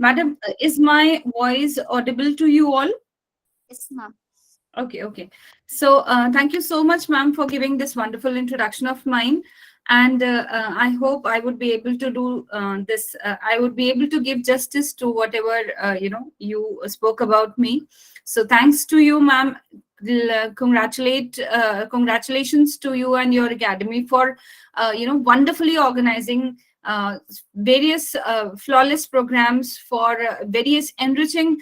Madam, is my voice audible to you all? Yes, ma'am. Okay. So thank you so much, ma'am, for giving this wonderful introduction of mine. And I hope I would be able to do this. I would be able to give justice to whatever you spoke about me. So thanks to you, ma'am. Congratulations to you and your academy for wonderfully organizing various flawless programs, for various enriching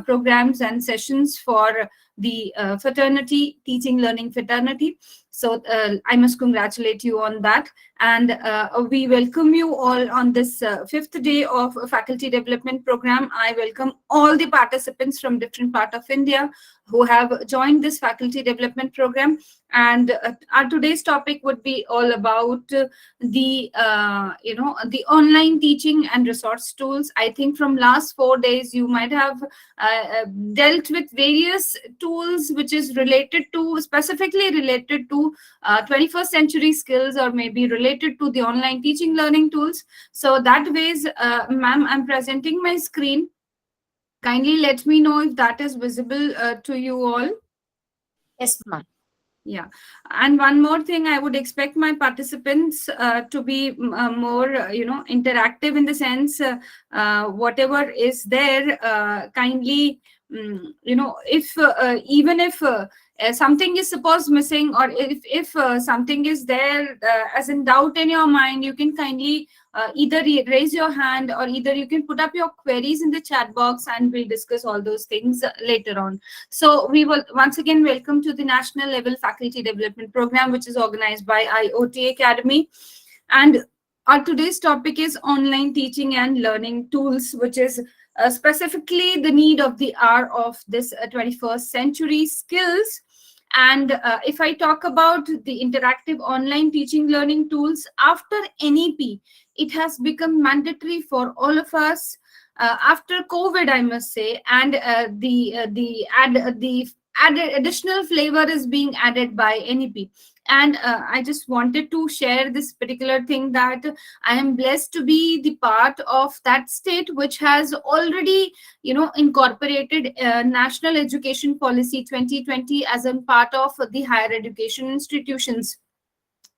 programs and sessions for the fraternity, teaching, learning fraternity. So I must congratulate you on that. And we welcome you all on this fifth day of a faculty development program. I welcome all the participants from different part of India who have joined this faculty development program. And our today's topic would be all about the online teaching and resource tools. I think from last 4 days you might have dealt with various tools which is related to, specifically related to 21st century skills, or maybe related to the online teaching learning tools. So that ways, ma'am, I'm presenting my screen. Kindly let me know if that is visible to you all. Yes, ma'am. Yeah, and one more thing, I would expect my participants to be more, interactive, in the sense, whatever is there, kindly, if even if something is supposed missing, or if something is there as in doubt in your mind, you can kindly either raise your hand, or either you can put up your queries in the chat box, and we'll discuss all those things later on. So we will once again welcome to the national level faculty development program, which is organized by IoT Academy. And our today's topic is online teaching and learning tools, which is specifically the need of the hour of this 21st century skills. And if I talk about the interactive online teaching learning tools, after NEP, it has become mandatory for all of us after COVID, I must say. And the added additional flavor is being added by NEP. And I just wanted to share this particular thing, that I am blessed to be the part of that state which has already, incorporated National Education Policy 2020 as a part of the higher education institutions.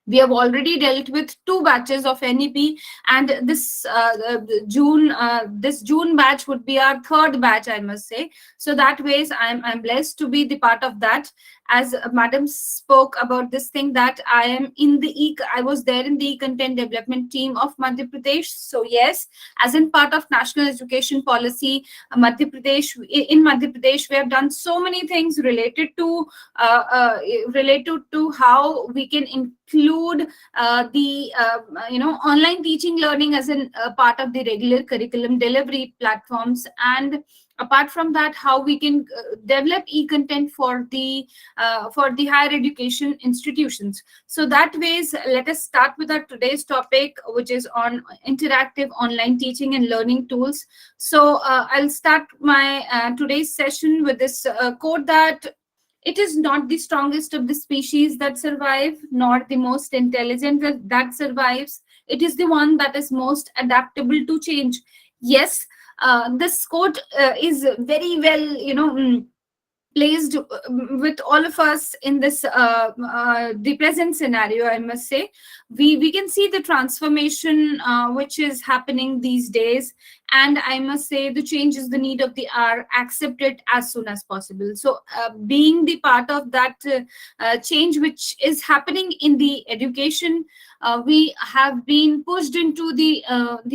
We have already dealt with 2 batches of NEP, and this June batch would be our 3rd batch, I must say. So that ways, I'm blessed to be the part of that. As Madam spoke about this thing, that I was there in the e-content development team of Madhya Pradesh. So yes, as in part of National Education Policy, in Madhya Pradesh, we have done so many things related to how we can include the online teaching learning as a part of the regular curriculum delivery platforms. And apart from that, how we can develop e-content for the higher education institutions. So that ways, let us start with our today's topic, which is on interactive online teaching and learning tools. So I'll start my today's session with this quote, that it is not the strongest of the species that survive, nor the most intelligent that survives. It is the one that is most adaptable to change. Yes, this quote is very well, placed with all of us in this the present scenario, I must say. We can see the transformation which is happening these days, and I must say the change is the need of the hour. Accept it as soon as possible. So being the part of that change which is happening in the education, we have been pushed into the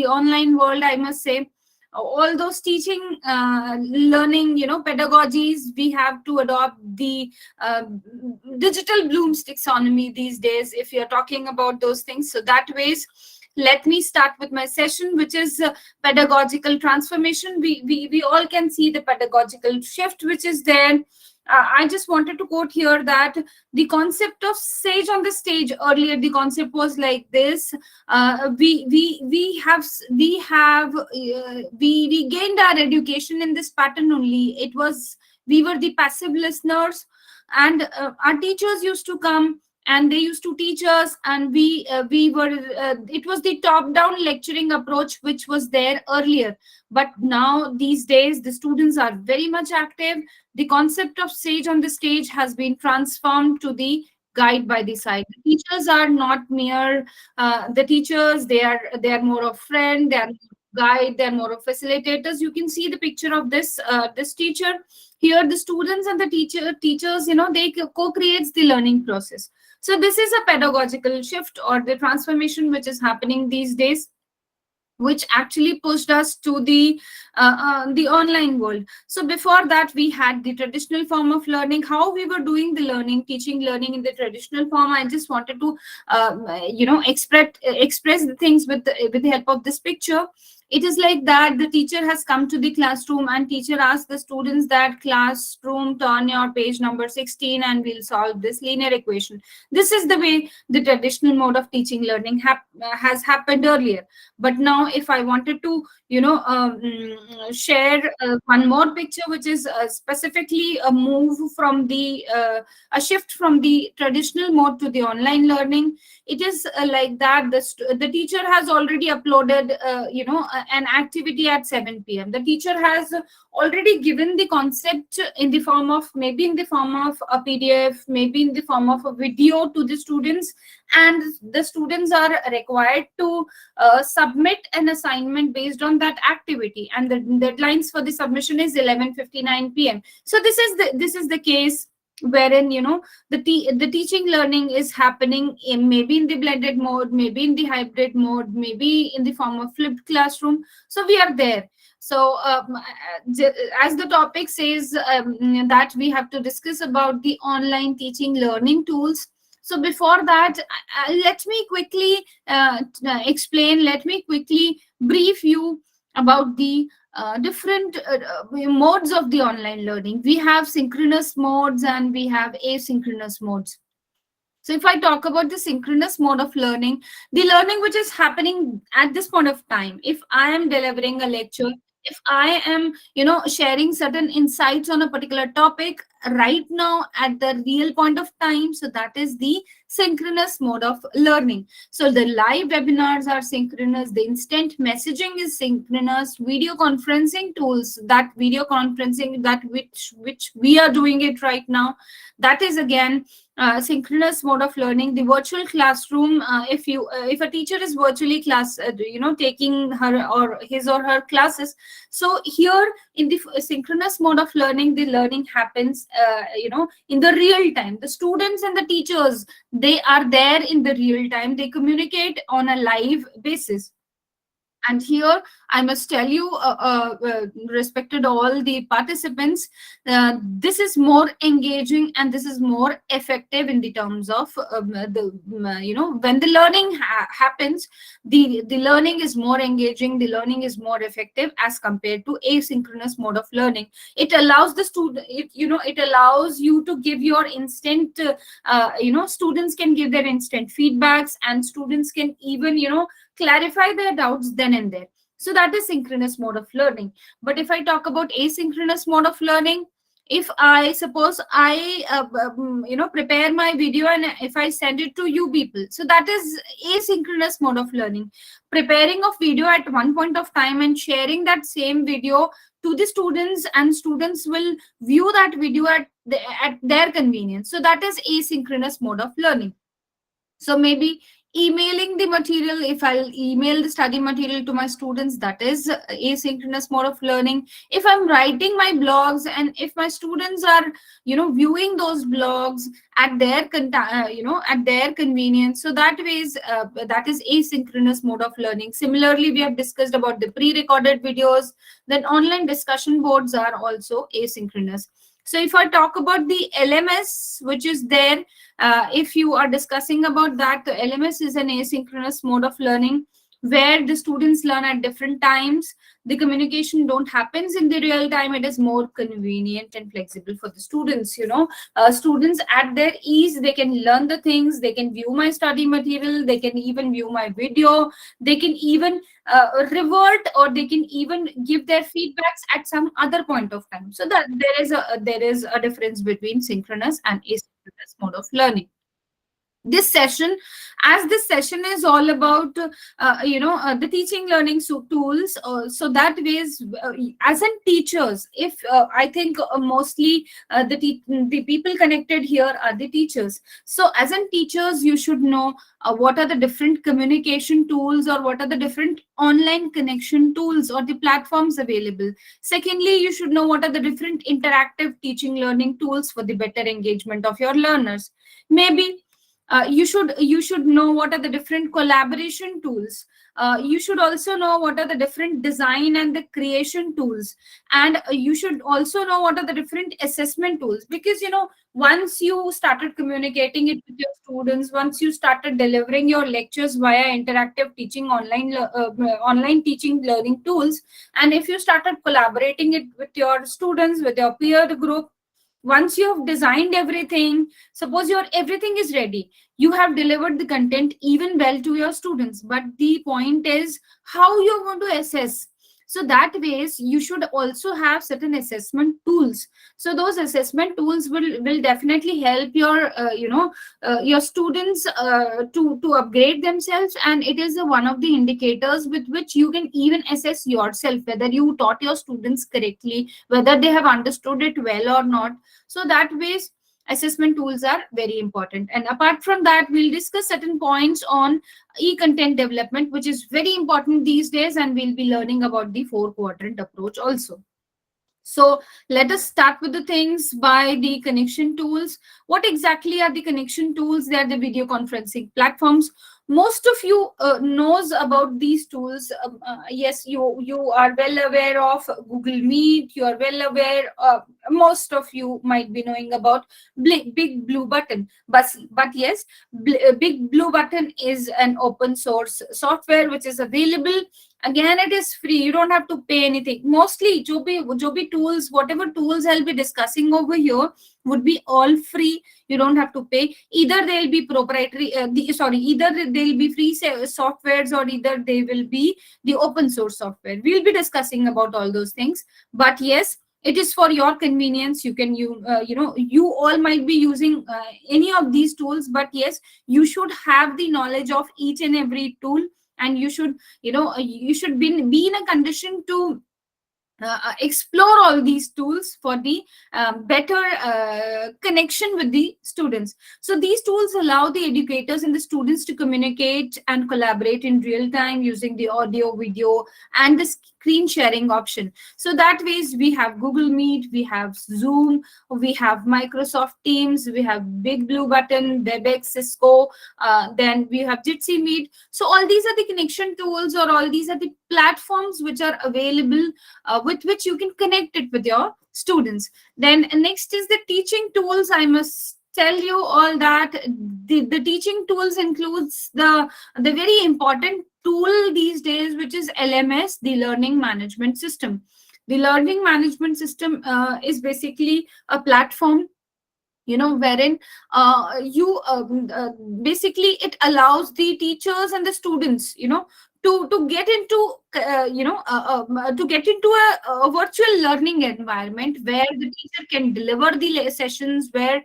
online world, I must say. All those teaching learning pedagogies, we have to adopt the digital Bloom's taxonomy these days, if you're talking about those things. So that ways, let me start with my session, which is pedagogical transformation. We all can see the pedagogical shift which is there. I just wanted to quote here that the concept of sage on the stage, earlier the concept was like this. We gained our education in this pattern only. We were the passive listeners, and our teachers used to come and they used to teach us, and we were it was the top down lecturing approach which was there earlier. But now these days the students are very much active. The concept of sage on the stage has been transformed to the guide by the side. The teachers are not mere the teachers, they are more of friend, they are guide, they're more of facilitators. You can see the picture of this teacher here. The students and the teachers, they co-creates the learning process. So this is a pedagogical shift or the transformation which is happening these days, which actually pushed us to the online world. So before that, we had the traditional form of learning. How we were doing the learning, teaching, learning in the traditional form. I just wanted to, express the things with the help of this picture. It is like that the teacher has come to the classroom and teacher asks the students that, classroom, turn your page number 16 and we'll solve this linear equation. This is the way the traditional mode of teaching learning has happened earlier. But now if I wanted to share one more picture, which is specifically a move from a shift from the traditional mode to the online learning. It is like that the teacher has already uploaded an activity at 7 p.m. The teacher has already given the concept in the form of, maybe in the form of a PDF, maybe in the form of a video to the students, and the students are required to submit an assignment based on that activity, and the deadlines for the submission is 11:59 p.m. So this is the case wherein the teaching learning is happening in, maybe in the blended mode, maybe in the hybrid mode, maybe in the form of flipped classroom. So we are there. So as the topic says, that we have to discuss about the online teaching learning tools. So before that, let me quickly explain, let me quickly brief you about the different modes of the online learning. We have synchronous modes and we have asynchronous modes. So if I talk about the synchronous mode of learning, the learning which is happening at this point of time, if I am delivering a lecture, if I am, sharing certain insights on a particular topic right now at the real point of time, so that is the synchronous mode of learning. So the live webinars are synchronous, the instant messaging is synchronous, video conferencing tools, that video conferencing that which we are doing it right now, that is again synchronous mode of learning. The virtual classroom, if a teacher is virtually taking her or his or her classes, so here in the synchronous mode of learning, the learning happens in the real time. The students and the teachers, they are there in the real time, they communicate on a live basis. And here I must tell you, respected all the participants, this is more engaging and this is more effective in the terms of when the learning happens, the learning is more engaging, the learning is more effective as compared to asynchronous mode of learning. It allows the student, it allows you to give your instant, students can give their instant feedbacks, and students can even clarify their doubts then and there. So that is synchronous mode of learning. But if I talk about asynchronous mode of learning, if I suppose I prepare my video and if I send it to you people, so that is asynchronous mode of learning. Preparing of video at one point of time and sharing that same video to the students, and students will view that video at their convenience. So that is asynchronous mode of learning. So maybe emailing the material, if I'll email the study material to my students, that is asynchronous mode of learning. If I'm writing my blogs and if my students are viewing those blogs at their at their convenience, so that is asynchronous mode of learning. Similarly, we have discussed about the pre-recorded videos. Then online discussion boards are also asynchronous. So if I talk about the LMS, which is there, if you are discussing about that, the LMS is an asynchronous mode of learning where the students learn at different times. The communication don't happens in the real time. It is more convenient and flexible for the students. Students at their ease, they can learn the things, they can view my study material, they can even view my video, they can even revert, or they can even give their feedbacks at some other point of time. So that there is a difference between synchronous and asynchronous mode of learning. this session, as this session is all about the teaching learning tools, so that ways, as in teachers, if I think mostly the people connected here are the teachers. So as in teachers, you should know what are the different communication tools, or what are the different online connection tools or the platforms available. Secondly, you should know what are the different interactive teaching learning tools for the better engagement of your learners. Maybe you should know what are the different collaboration tools. You should also know what are the different design and the creation tools, and you should also know what are the different assessment tools, because once you started communicating it with your students, once you started delivering your lectures via interactive teaching online teaching learning tools, and if you started collaborating it with your students, with your peer group, once you have designed everything, suppose your everything is ready, you have delivered the content even well to your students, but the point is how you're going to assess. So that ways you should also have certain assessment tools. So those assessment tools will definitely help your students to upgrade themselves, and it is one of the indicators with which you can even assess yourself whether you taught your students correctly, whether they have understood it well or not. So that ways assessment tools are very important. And apart from that, we'll discuss certain points on e-content development, which is very important these days, and we'll be learning about the four quadrant approach also. So let us start with the things by the connection tools. What exactly are the connection tools? They are the video conferencing platforms. Most of you knows about these tools. Yes, you are well aware of Google Meet. You are well aware. Most of you might be knowing about Big Blue Button. But yes, Big Blue Button is an open source software which is available. Again, it is free. You don't have to pay anything. Mostly, jo bhi tools, whatever tools I'll be discussing over here would be all free. You don't have to pay. Either they'll be proprietary, either they'll be free softwares, or either they will be the open source software. We'll be discussing about all those things. But yes, it is for your convenience. You all might be using any of these tools, but yes, you should have the knowledge of each and every tool, and you should be in a condition to explore all these tools for the better connection with the students. So these tools allow the educators and the students to communicate and collaborate in real time using the audio, video, and the screen sharing option. So that ways we have Google Meet, we have Zoom, we have Microsoft Teams, we have Big Blue Button, WebEx, Cisco, then we have Jitsi Meet. So all these are the connection tools, or all these are the platforms which are available with which you can connect it with your students. Then next is the teaching tools. I must tell you all that the teaching tools includes the very important tool these days, which is LMS, the learning management system. The learning management system is basically a platform, wherein you basically it allows the teachers and the students to get into to get into a virtual learning environment where the teacher can deliver the sessions, where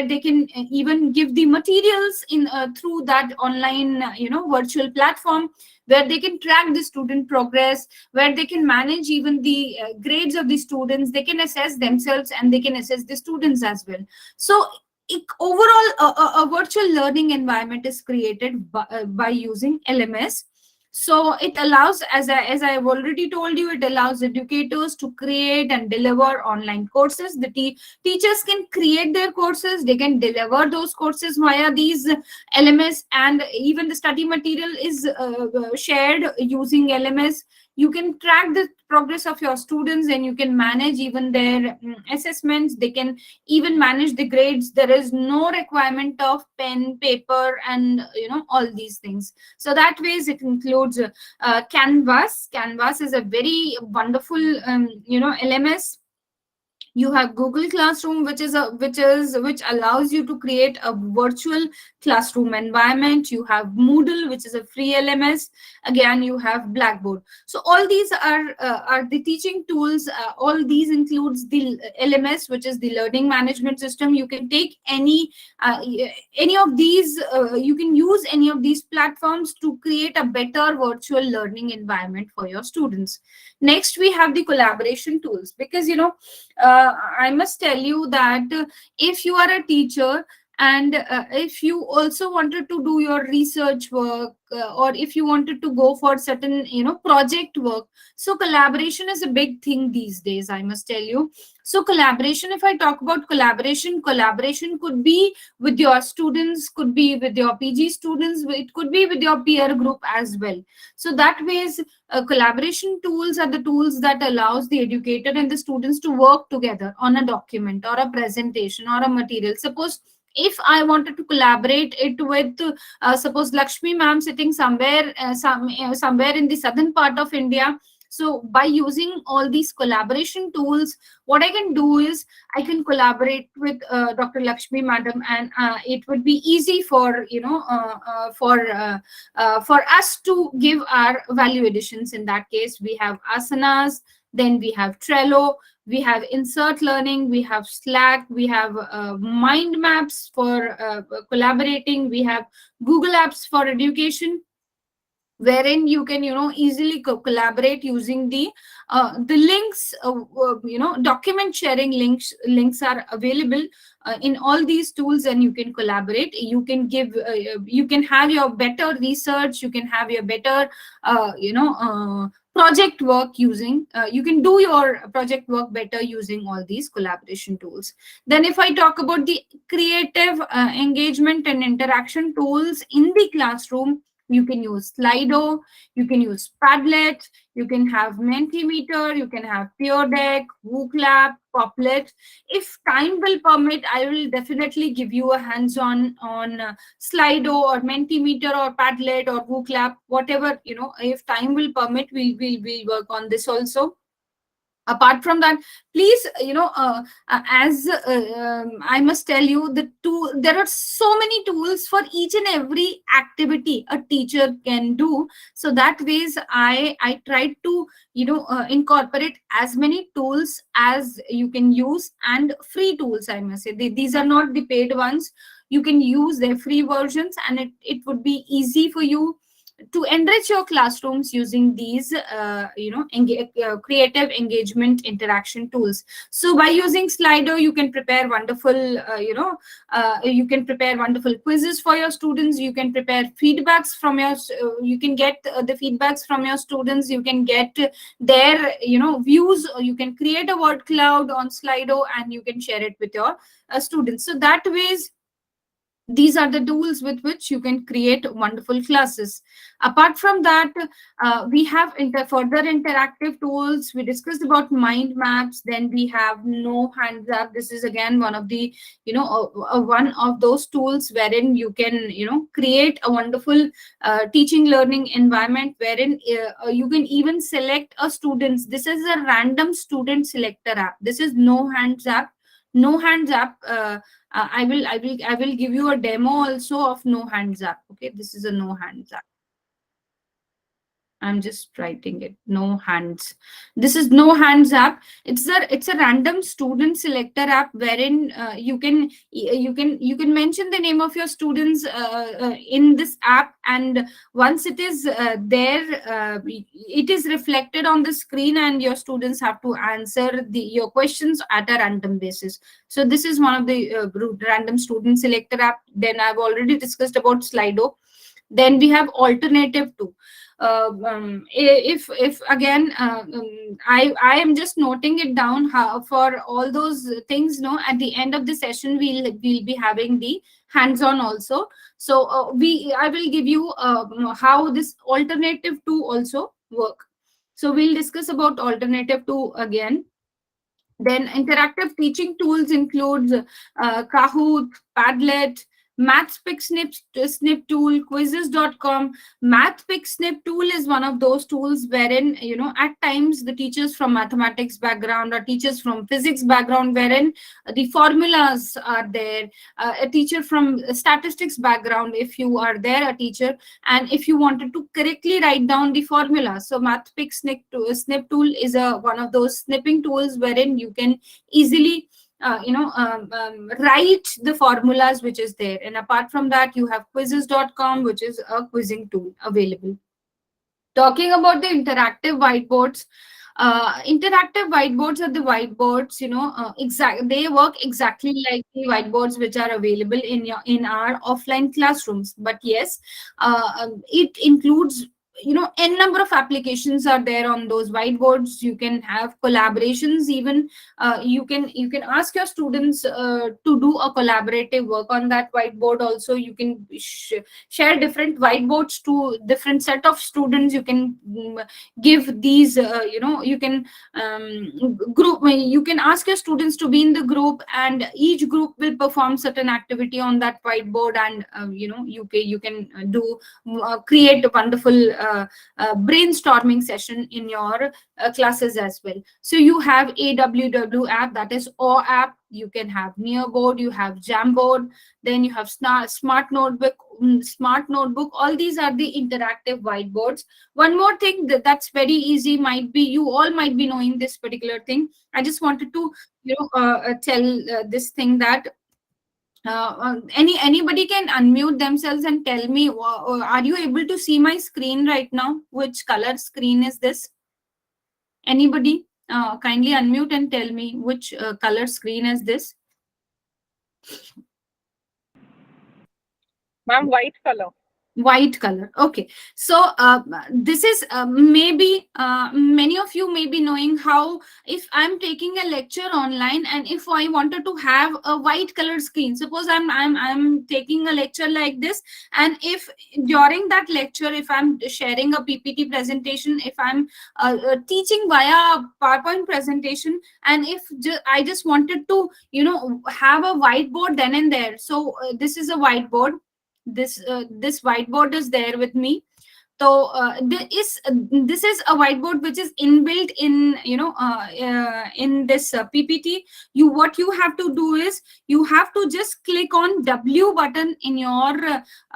they can even give the materials in through that online virtual platform, where they can track the student progress, where they can manage even the grades of the students, they can assess themselves, and they can assess the students as well. So overall, a virtual learning environment is created by using LMS. So it allows, as I have already told you, it allows educators to create and deliver online courses. The teachers can create their courses, they can deliver those courses via these LMS, and even the study material is shared using LMS. You can track the progress of your students, and you can manage even their assessments. They can even manage the grades. There is no requirement of pen, paper, and all these things. So that ways it includes Canvas. Canvas is a very wonderful LMS. You have Google Classroom, which allows you to create a virtual classroom environment. You have Moodle, which is a free LMS. Again, you have Blackboard. So all these are the teaching tools. All these includes the LMS, which is the learning management system. You can take any of these. You can use any of these platforms to create a better virtual learning environment for your students. Next, we have the collaboration tools, because I must tell you that if you are a teacher, and if you also wanted to do your research work, or if you wanted to go for certain project work, so collaboration is a big thing these days, I must tell you. So collaboration, if I talk about collaboration could be with your students, could be with your PG students, it could be with your peer group as well. So that ways, collaboration tools are the tools that allows the educator and the students to work together on a document or a presentation or a material. Suppose if I wanted to collaborate it with, suppose Lakshmi ma'am sitting somewhere in the southern part of India. So by using all these collaboration tools, what I can do is I can collaborate with Dr. Lakshmi madam, and it would be easy for us to give our value additions. In that case, we have asanas, then we have Trello, we have insert learning, we have Slack, we have mind maps for collaborating, we have Google apps for education, wherein you can easily collaborate using the links. Document sharing links are available in all these tools, and you can collaborate. You can have your better research, you can have your better project work using, you can do your project work better using all these collaboration tools. Then if I talk about the creative engagement and interaction tools in the classroom, you can use Slido, you can use Padlet, you can have Mentimeter, you can have Peer Deck, WooClap, Poplet. If time will permit, I will definitely give you a hands-on on Slido or Mentimeter or Padlet or WooClap, whatever, if time will permit, we'll work on this also. Apart from that, please, as I must tell you, there are so many tools for each and every activity a teacher can do. So that ways, I tried to incorporate as many tools as you can use, and free tools, I must say. These are not the paid ones. You can use their free versions, and it would be easy for you to enrich your classrooms using these creative engagement interaction tools. So by using Slido, you can prepare wonderful quizzes for your students. You can prepare feedbacks from you can get the feedbacks from your students. You can get their views, or you can create a word cloud on Slido, and you can share it with your students. So that ways, these are the tools with which you can create wonderful classes. Apart from that, we have further interactive tools. We discussed about mind maps. Then we have No Hands Up. This is again one of the one of those tools wherein you can create a wonderful teaching learning environment, wherein you can even select a students. This is a random student selector app. This is No Hands Up. No Hands Up. I will give you a demo also of No Hands Up. Okay, this is a No Hands Up. I'm just writing it. No hands. This is No Hands app. It's a random student selector app, wherein you can mention the name of your students in this app, and once it is there, it is reflected on the screen, and your students have to answer your questions at a random basis. So this is one of the random student selector app. Then I've already discussed about Slido. Then we have alternative too. If again, I am just noting it down, how for all those things. No, at the end of the session, we'll be having the hands-on also. So I will give you how this alternative to also work. So we'll discuss about alternative to again. Then interactive teaching tools includes Kahoot, Padlet, Snip tool, quizzes.com. Snip tool is one of those tools wherein, at times the teachers from mathematics background or teachers from physics background, wherein the formulas are there. A teacher from statistics background, if you are there, a teacher, and if you wanted to correctly write down the formula. So snip tool is one of those snipping tools wherein you can easily write the formulas which is there. And apart from that, you have quizzes.com, which is a quizzing tool available. Talking about the interactive whiteboards are the whiteboards, they work exactly like the whiteboards which are available in our offline classrooms. But yes, it includes, n number of applications are there on those whiteboards. You can have collaborations even. You can ask your students to do a collaborative work on that whiteboard. Also, you can share different whiteboards to different set of students. You can give these, you can group you can ask your students to be in the group, and each group will perform certain activity on that whiteboard. And you can do create a wonderful brainstorming session in your classes as well. So you have AWW app, that is O app. You can have Nearboard, you have Jamboard, then you have Smart Notebook. All these are the interactive whiteboards. One more thing that's very easy, might be you all might be knowing this particular thing. I just wanted to tell this thing that anybody can unmute themselves and tell me, are you able to see my screen right now? Which color screen is this? Anybody kindly unmute and tell me which color screen is this? Ma'am, white color. White color. Okay, so this is maybe many of you may be knowing how, if I'm taking a lecture online and if I wanted to have a white color screen, suppose I'm taking a lecture like this, and if during that lecture, if I'm sharing a PPT presentation, if I'm teaching via PowerPoint presentation, and if I just wanted to have a whiteboard then and there. So this is a whiteboard. This whiteboard is there with me. So this is a whiteboard which is inbuilt in in this PPT. What you have to do is you have to just click on W button in your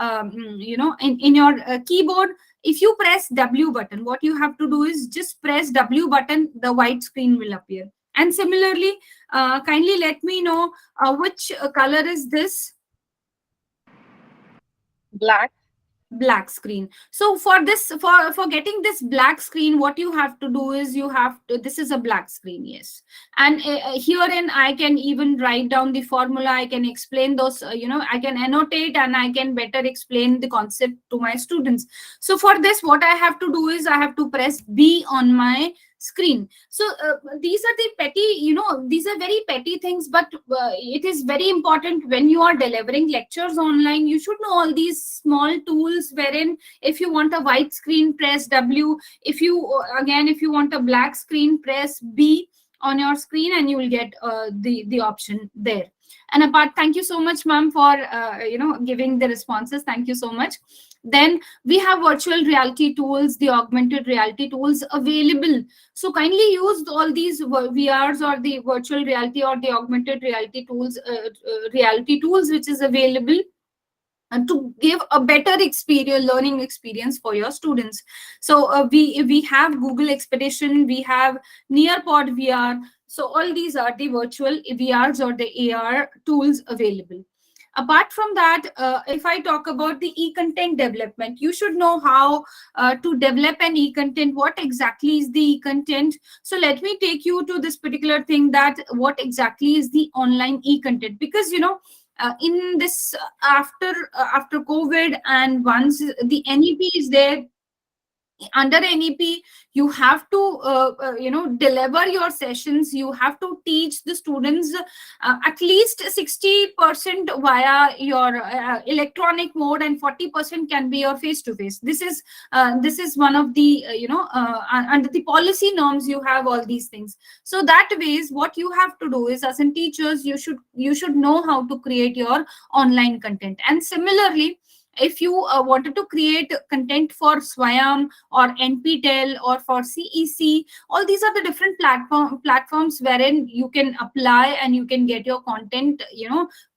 in your keyboard. If you press W button, what you have to do is just press W button, the white screen will appear. And similarly, kindly let me know which color is this. Black screen. So for this, for getting this black screen, what you have to do is this is a black screen, yes. And herein I can even write down the formula. I can explain those, I can annotate, and I can better explain the concept to my students. So for this, what I have to do is I have to press B on my screen. So these are the petty, these are very petty things, but it is very important when you are delivering lectures online. You should know all these small tools, wherein if you want a white screen, press W. If you want a black screen, press B on your screen, and you will get the option there. And thank you so much, ma'am, for giving the responses. Thank you so much. Then we have virtual reality tools, the augmented reality tools available. So kindly use all these VRs or the virtual reality or the augmented reality tools, which is available, and to give a better learning experience for your students. So we have Google Expedition, we have Nearpod VR. So all these are the virtual VRs or the AR tools available. Apart from that, if I talk about the e-content development, you should know how to develop an e-content. What exactly is the e-content? So let me take you to this particular thing, that what exactly is the online e-content, because in this after COVID, and once the NEP is there, under NEP, you have to deliver your sessions. You have to teach the students at least 60% via your electronic mode, and 40% can be your face to face. This is one of the under the policy norms, you have all these things. So that ways, what you have to do is, as in teachers, you should know how to create your online content. And similarly, if you wanted to create content for Swayam or NPTEL or for CEC, all these are the different platforms wherein you can apply and you can get your content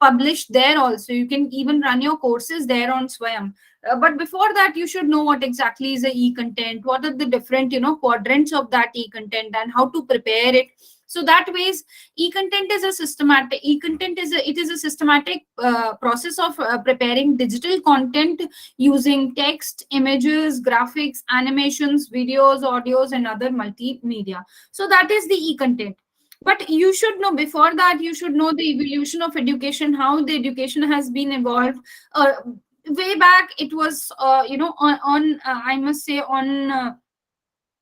published there. Also, you can even run your courses there on Swayam. But before that, you should know what exactly is a e-content, what are the different quadrants of that e-content, and how to prepare it. So that ways, e-content is a systematic e-content is a it is a systematic process of preparing digital content using text, images, graphics, animations, videos, audios, and other multimedia. So that is the e-content. But you should know, before that, you should know the evolution of education, how the education has been evolved. Way back, it was I must say, on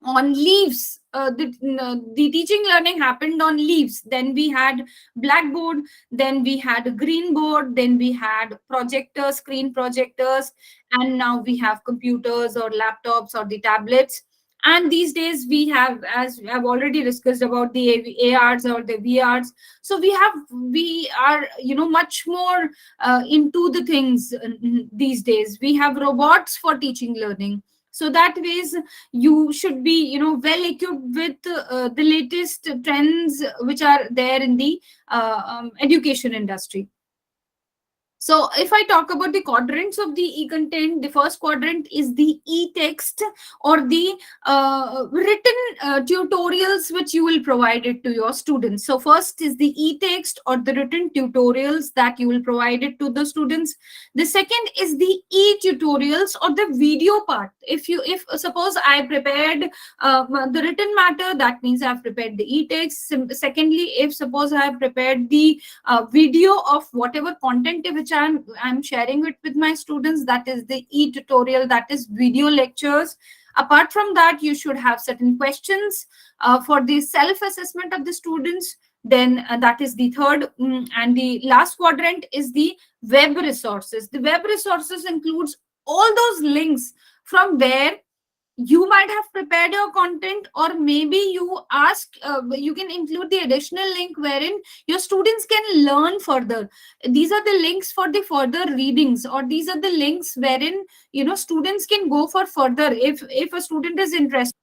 leaves. The teaching learning happened on leaves. Then we had blackboard, then we had a green board, then we had projectors, screen projectors, and now we have computers or laptops or the tablets. And these days we have, as we have already discussed, about the ARs or the VRs. So we are much more into the things. These days we have robots for teaching learning. So that ways, you should be well equipped with the latest trends which are there in the education industry. So if I talk about the quadrants of the e-content, the first quadrant is the e-text, or the written tutorials which you will provide it to your students. So first is the e-text or the written tutorials that you will provide it to the students. The second is the e-tutorials or the video part. If suppose I prepared the written matter, that means I've prepared the e-text. Secondly, if suppose I have prepared the video of whatever content which I'm sharing it with my students, that is the e-tutorial, that is video lectures. Apart from that, you should have certain questions for the self-assessment of the students. Then that is the third. And the last quadrant is the web resources. The web resources includes all those links from where you might have prepared your content, or maybe you can include the additional link wherein your students can learn further. These are the links for the further readings, or these are the links wherein students can go for further. If a student is interested,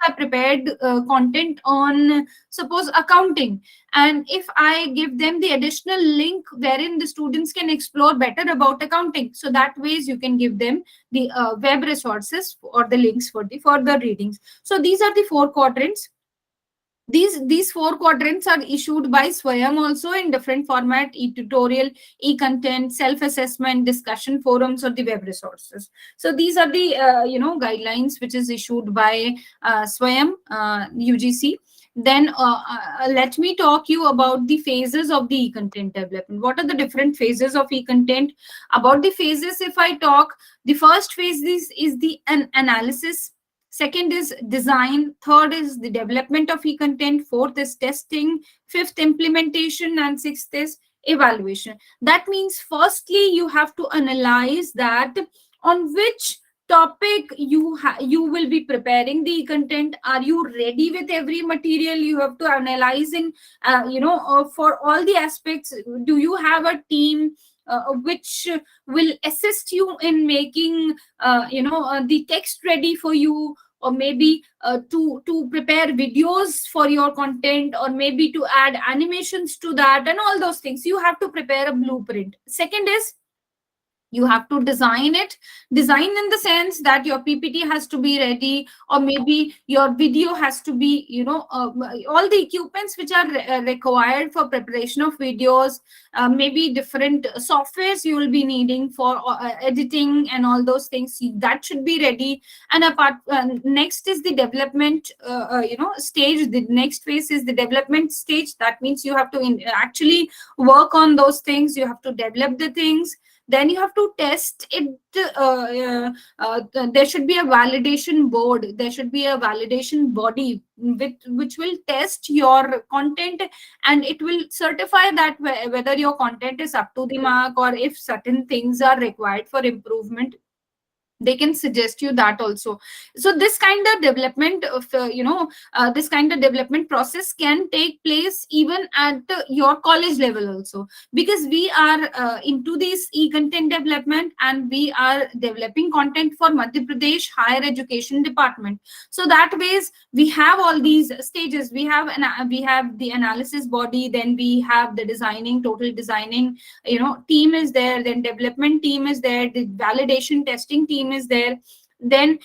I prepared content on, suppose, accounting, and if I give them the additional link wherein the students can explore better about accounting, so that ways you can give them the web resources or the links for the further readings. So these are the four quadrants. These four quadrants are issued by Swayam also in different format: e-tutorial, e-content, self-assessment, discussion forums, or the web resources. So these are the guidelines which is issued by Swayam, UGC. Then let me talk you about the phases of the e-content development. What are the different phases of e-content? About the phases, if I talk, the first phase is the analysis. Second is design. Third is the development of e-content. Fourth is testing. Fifth, implementation. And sixth is evaluation. That means, firstly, you have to analyze that on which topic you will be preparing the e-content. Are you ready with every material? You have to analyze in for all the aspects. Do you have a team which will assist you in making the text ready for you, or maybe to prepare videos for your content, or maybe to add animations to that, and all those things? You have to prepare a blueprint. Second is, you have to design it. Design in the sense that your PPT has to be ready, or maybe your video has to be all the equipments which are required for preparation of videos. Maybe different softwares you will be needing for editing and all those things, that should be ready. And apart next is the development stage. The next phase is the development stage. That means you have to actually work on those things. You have to develop the things. then you have to test it. There should be a validation board, there should be a validation body which will test your content, and it will certify that whether your content is up to the mark, or if certain things are required for improvement, they can suggest you that also. So this kind of development of this kind of development process can take place even at your college level also, because we are into this e-content development, and we are developing content for Madhya Pradesh higher education department. So that ways we have all these stages. We have the analysis body, then we have the designing, total designing team is there, then development team is there, the validation testing team is there, then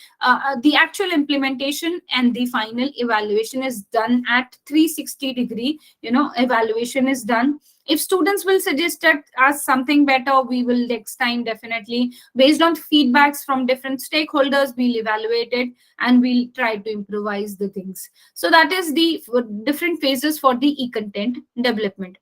the actual implementation and the final evaluation is done at 360-degree evaluation is done. If students will suggest us something better, we will next time definitely, based on feedbacks from different stakeholders, we'll evaluate it and we'll try to improvise the things. So that is the different phases for the e-content development.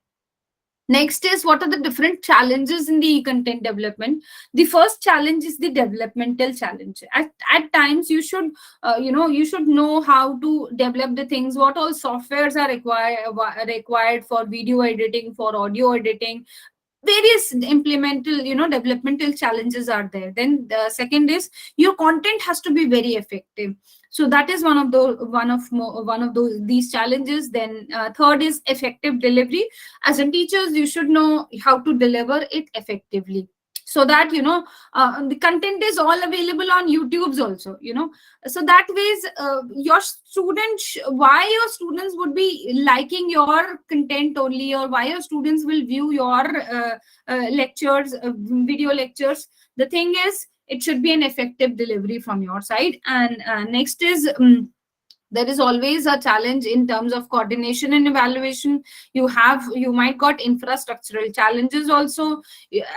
Next is, what are the different challenges in the e-content development? The first challenge is the developmental challenge. At times, you should, you should know how to develop the things. What all softwares are required for video editing, for audio editing. Various implemental, developmental challenges are there. Then the second is, your content has to be very effective. So that is one of those these challenges. Then third is effective delivery. As in teachers, you should know how to deliver it effectively, so that the content is all available on YouTube's also. So that ways your students, why your students would be liking your content only, or why your students will view your lectures, video lectures. The thing is, it should be an effective delivery from your side. And next is, there is always a challenge in terms of coordination and evaluation. You might got infrastructural challenges also.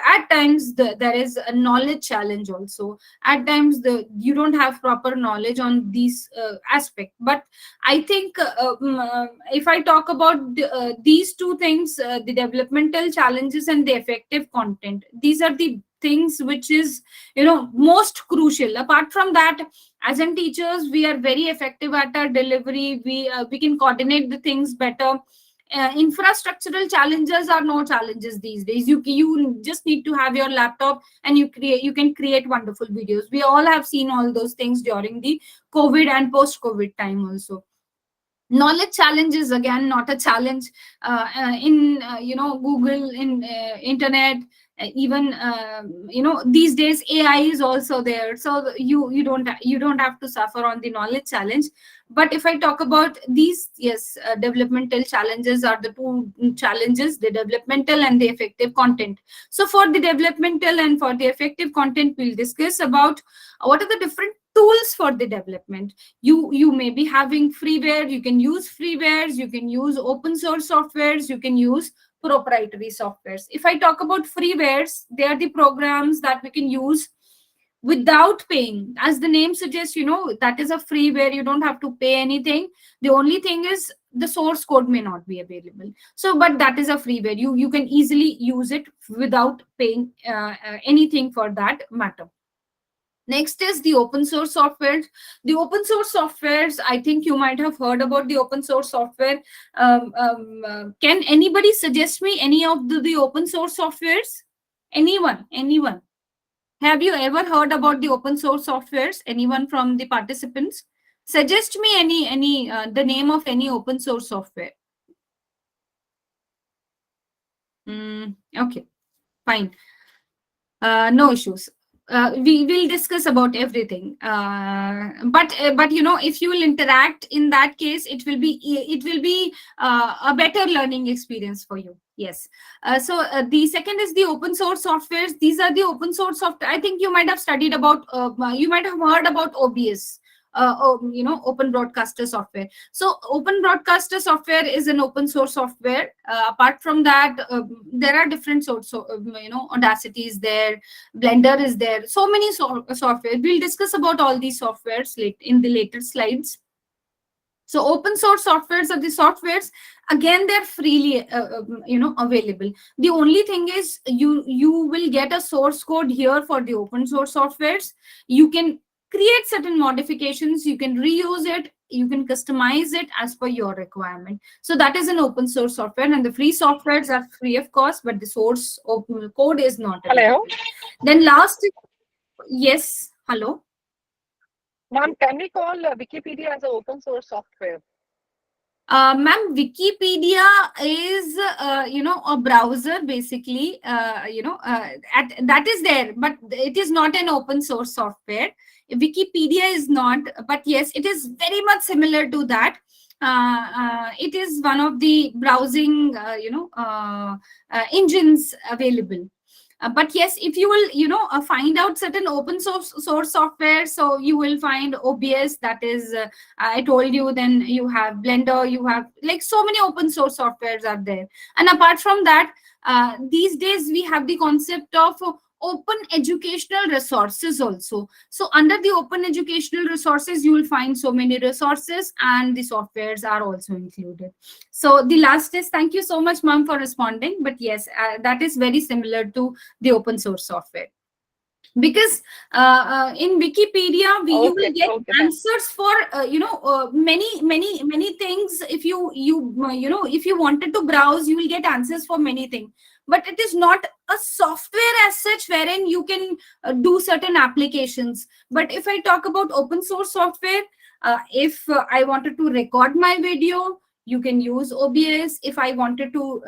At times there is a knowledge challenge also. At times you don't have proper knowledge on these aspect. But I think if I talk about these two things, the developmental challenges and the effective content, these are the things which is most crucial. Apart from that, as in teachers, we are very effective at our delivery. We can coordinate the things better. Infrastructural challenges are no challenges these days. You just need to have your laptop, and you can create wonderful videos. We all have seen all those things during the COVID and post COVID time also. Knowledge challenge is again not a challenge. In Google, in internet, even these days AI is also there, so you don't have to suffer on the knowledge challenge. But if I talk about these, yes, developmental challenges are the two challenges, the developmental and the effective content. So for the developmental and for the effective content, we'll discuss about what are the different tools for the development. You may be having freeware, you can use freewares, you can use open source softwares, you can use proprietary softwares. If I talk about freewares, they are the programs that we can use without paying. As the name suggests, that is a freeware. You don't have to pay anything. The only thing is the source code may not be available. So, but that is a freeware. You can easily use it without paying anything for that matter. Next is the open source software. The open source softwares, I think you might have heard about the open source software. Can anybody suggest me any of the open source softwares? Anyone? Have you ever heard about the open source softwares? Anyone from the participants? Suggest me any the name of any open source software. Okay, fine. No issues. We will discuss about everything. But if you will interact, in that case, it will be a better learning experience for you. Yes. So the second is the open source softwares. These are the open source software. I think you might have studied about. You might have heard about OBS. Open broadcaster software. So open broadcaster software is an open source software. Apart from that, there are different sorts of Audacity is there, Blender is there, so many software. We'll discuss about all these softwares in the later slides. So open source softwares are the softwares again, they're freely available. The only thing is, you will get a source code here for the open source softwares. You can create certain modifications, you can reuse it, you can customize it as per your requirement. So that is an open source software, and the free softwares are free of cost, but the source open code is not Hello, available. Then last, yes, hello. ma'am. Can we call Wikipedia as an open source software? Ma'am, Wikipedia is, a browser basically, that is there, but it is not an open source software. Wikipedia is not, but yes, it is very much similar to that. It is one of the browsing, engines available. But yes, if you will find out certain open source software, so you will find OBS, that is, I told you. Then you have Blender, you have like so many open source softwares are there. And apart from that, these days we have the concept of open educational resources also. So under the open educational resources, you will find so many resources, and the softwares are also included. So the last is, thank you so much, ma'am, for responding. But yes, that is very similar to the open source software, because in Wikipedia you will Okay, get okay, thank. answers for many things. If if you wanted to browse, you will get answers for many things, but it is not a software as such wherein you can do certain applications. But if I talk about open source software, if I wanted to record my video, you can use OBS. If I wanted to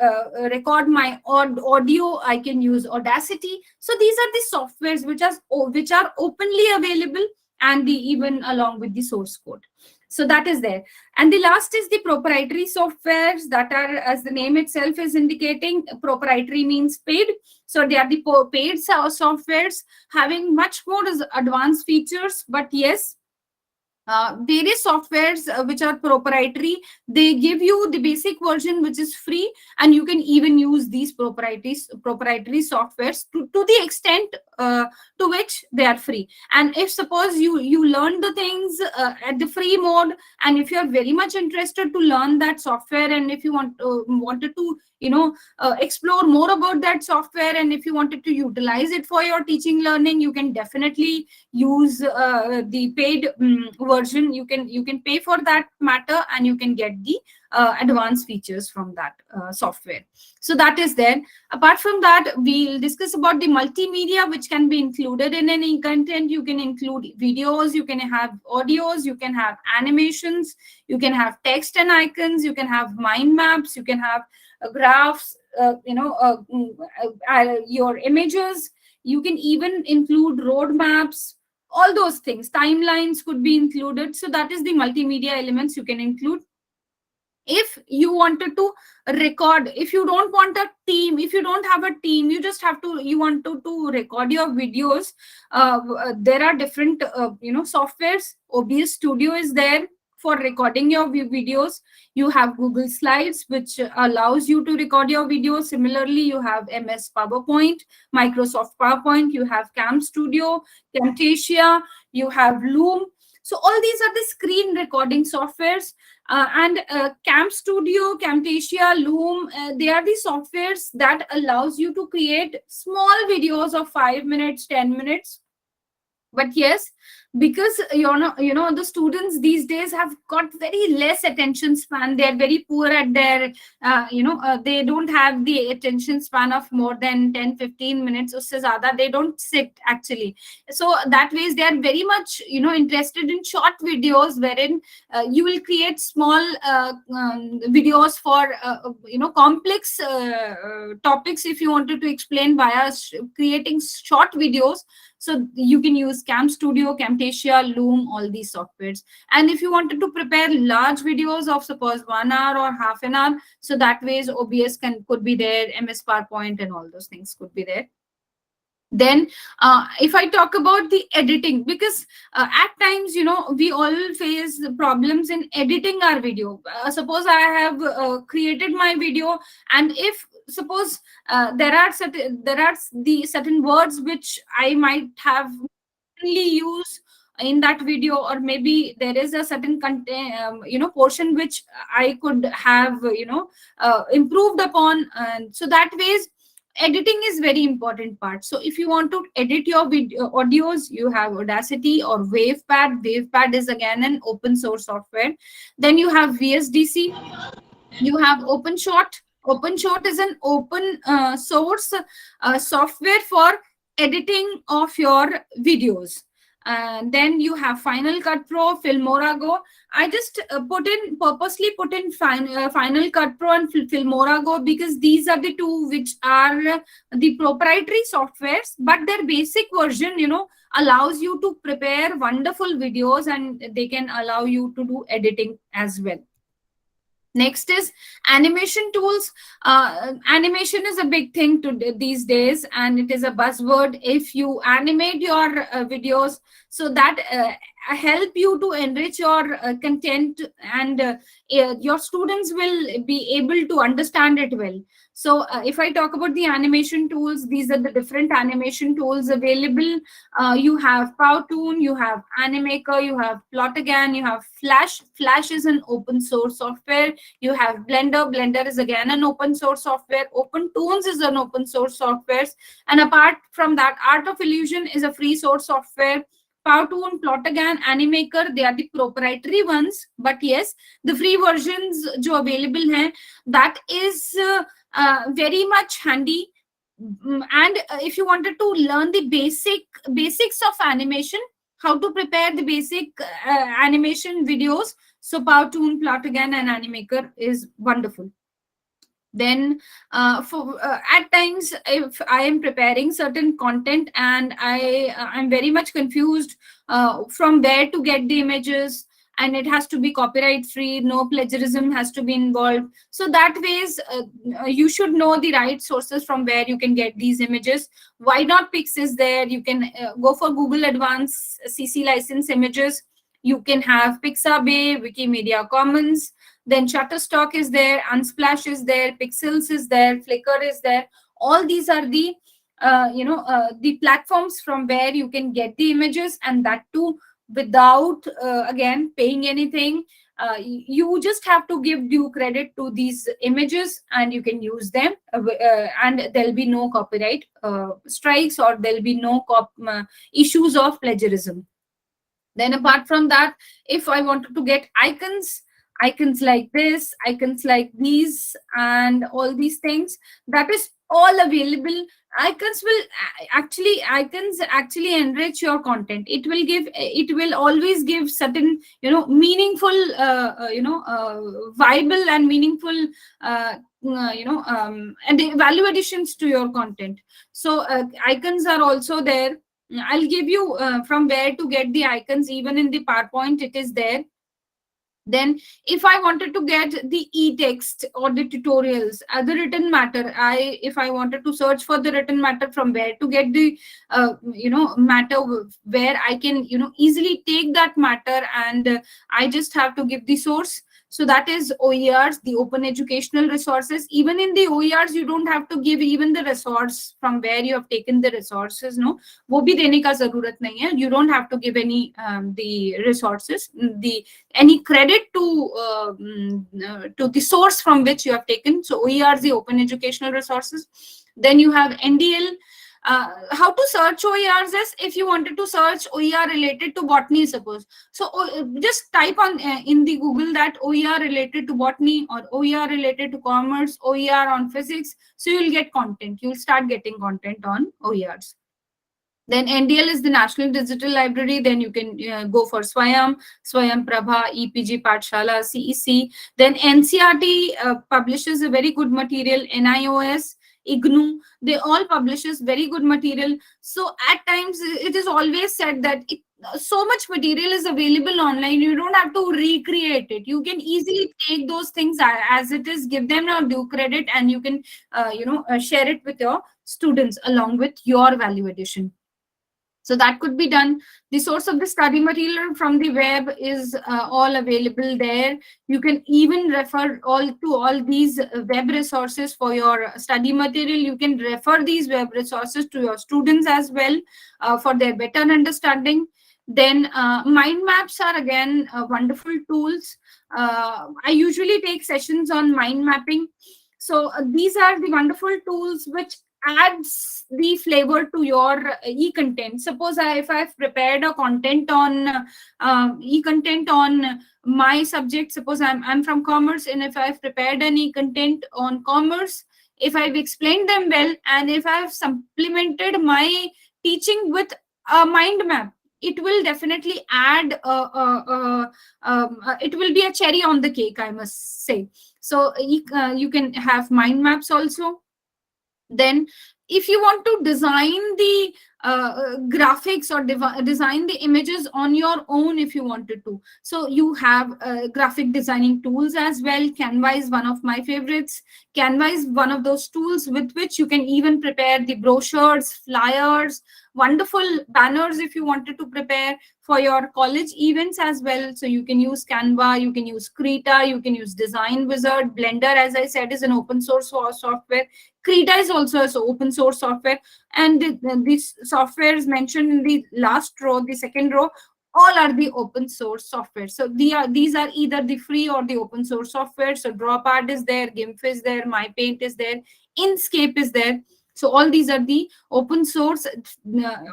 record my audio, I can use Audacity. So these are the softwares which are openly available, and the even along with the source code. So that is there. And the last is the proprietary softwares, that are, as the name itself is indicating, proprietary means paid. So they are the paid softwares, having much more advanced features. But yes, various softwares which are proprietary, they give you the basic version which is free, and you can even use these proprietary softwares to the extent to which they are free. And if suppose you learn the things at the free mode, and if you are very much interested to learn that software, and if you wanted to explore more about that software, and if you wanted to utilize it for your teaching learning, you can definitely use the paid version. You can pay for that matter, and you can get the advanced features from that software. So that is there. Apart from that, we'll discuss about the multimedia which can be included in any content. You can include videos, you can have audios, you can have animations, you can have text and icons, you can have mind maps, you can have graphs, your images. You can even include road maps, all those things. Timelines could be included. So that is the multimedia elements you can include. If you wanted to record, if you don't want a team, if you don't have a team, you want to record your videos, there are different softwares. OBS Studio is there for recording your videos. You have Google Slides, which allows you to record your videos. Similarly, you have MS PowerPoint, Microsoft PowerPoint, you have Cam Studio, Camtasia, you have Loom. So all these are the screen recording softwares. And Cam Studio, Camtasia, Loom, they are the softwares that allows you to create small videos of 5 minutes, 10 minutes. But yes, because the students these days have got very less attention span. They are very poor at their they don't have the attention span of more than 10-15 minutes. Usse zyada they don't sit actually. So that ways they are very much interested in short videos, wherein you will create small videos for complex topics. If you wanted to explain via creating short videos, so you can use Cam Studio, Camtasia, Loom, all these softwares. And if you wanted to prepare large videos of suppose 1 hour or half an hour, so that ways OBS could be there, MS PowerPoint and all those things could be there. Then if I talk about the editing, because at times we all face problems in editing our video. Suppose I have created my video, and if suppose there are the certain words which I might have only use in that video, or maybe there is a certain content, portion which I could have improved upon. And so that ways editing is very important part. So if you want to edit your video audios, you have Audacity or Wavepad is again an open source software. Then you have VSDC, you have OpenShot is an open source software for editing of your videos. And then you have Final Cut Pro, Filmora Go. I just purposely put in Final Cut Pro and Filmora Go because these are the two which are the proprietary softwares, but their basic version, allows you to prepare wonderful videos, and they can allow you to do editing as well. Next is animation tools. Animation is a big thing these days, and it is a buzzword. If you animate your videos, so that help you to enrich your content, and your students will be able to understand it well. So if I talk about the animation tools, these are the different animation tools available. You have Powtoon, you have Animaker, you have Plotagon, you have Flash. Flash is an open source software. You have Blender is again an open source software. OpenToons is an open source software. And apart from that, Art of Illusion is a free source software. Powtoon, Plotagon, Animaker, they are the proprietary ones. But yes, the free versions jo available hain, that is very much handy. And if you wanted to learn the basics of animation, how to prepare the basic animation videos, so Powtoon, Plotagon, and Animaker is wonderful. Then at times, if I am preparing certain content and I'm very much confused from where to get the images, and it has to be copyright free, no plagiarism has to be involved. So that ways you should know the right sources from where you can get these images. Why Not Pix is there. You can go for Google Advanced CC license images. You can have Pixabay, Wikimedia Commons. Then Shutterstock is there, Unsplash is there, Pixels is there, Flickr is there. All these are the the platforms from where you can get the images, and that too without again paying anything. You just have to give due credit to these images, and you can use them, and there'll be no copyright strikes, or there'll be no issues of plagiarism. Then apart from that, if I wanted to get icons like this, icons like these, and all these things, that is all available. Icons actually enrich your content. It will always give certain meaningful viable and meaningful and value additions to your content. So icons are also there. I'll give you from where to get the icons. Even in the PowerPoint it is there. Then if I wanted to get the e-text or the tutorials, the written matter, if I wanted to search for the written matter, from where to get the matter, where I can easily take that matter, and I just have to give the source. So that is OERs, the open educational resources. Even in the OERs, you don't have to give even the resource from where you have taken the resources. No, वो भी देने का जरूरत नहीं है. You don't have to give any the resources, any credit to the source from which you have taken. So OERs, the open educational resources. Then you have NDL. How to search OERs is, if you wanted to search OER related to botany, suppose. So just type on in the Google that OER related to botany, or OER related to commerce, OER on physics. So you'll get content. You'll start getting content on OERs. Then NDL is the National Digital Library. Then you can go for Swayam Prabha, EPG Pathshala, CEC. Then NCRT publishes a very good material. NIOS, IGNU, they all publishes very good material. So at times it is always said that so much material is available online, you don't have to recreate it. You can easily take those things as it is, give them a due credit, and you can share it with your students along with your value addition. So that could be done. The source of the study material from the web is all available there. You can even refer to all these web resources for your study material. You can refer these web resources to your students as well for their better understanding. Then mind maps are again wonderful tools. I usually take sessions on mind mapping. So these are the wonderful tools which adds the flavor to your e-content. Suppose if I've prepared a content on e-content on my subject, suppose I'm from commerce, and if I've prepared an e-content on commerce, if I've explained them well, and if I've supplemented my teaching with a mind map, it will definitely add it will be a cherry on the cake, I must say. So you can have mind maps also. Then if you want to design the graphics or design the images on your own, if you wanted to, so you have graphic designing tools as well. Canva is one of my favorites. Canva is one of those tools with which you can even prepare the brochures, flyers, wonderful banners if you wanted to prepare for your college events as well. So you can use Canva, you can use Krita, you can use Design Wizard. Blender, as I said, is an open source software. Krita is also an open source software. And these softwares mentioned in the last row, the second row, all are the open source software. So these are either the free or the open source software. So Dropart is there, GIMP is there, MyPaint is there, Inkscape is there. So all these are the open source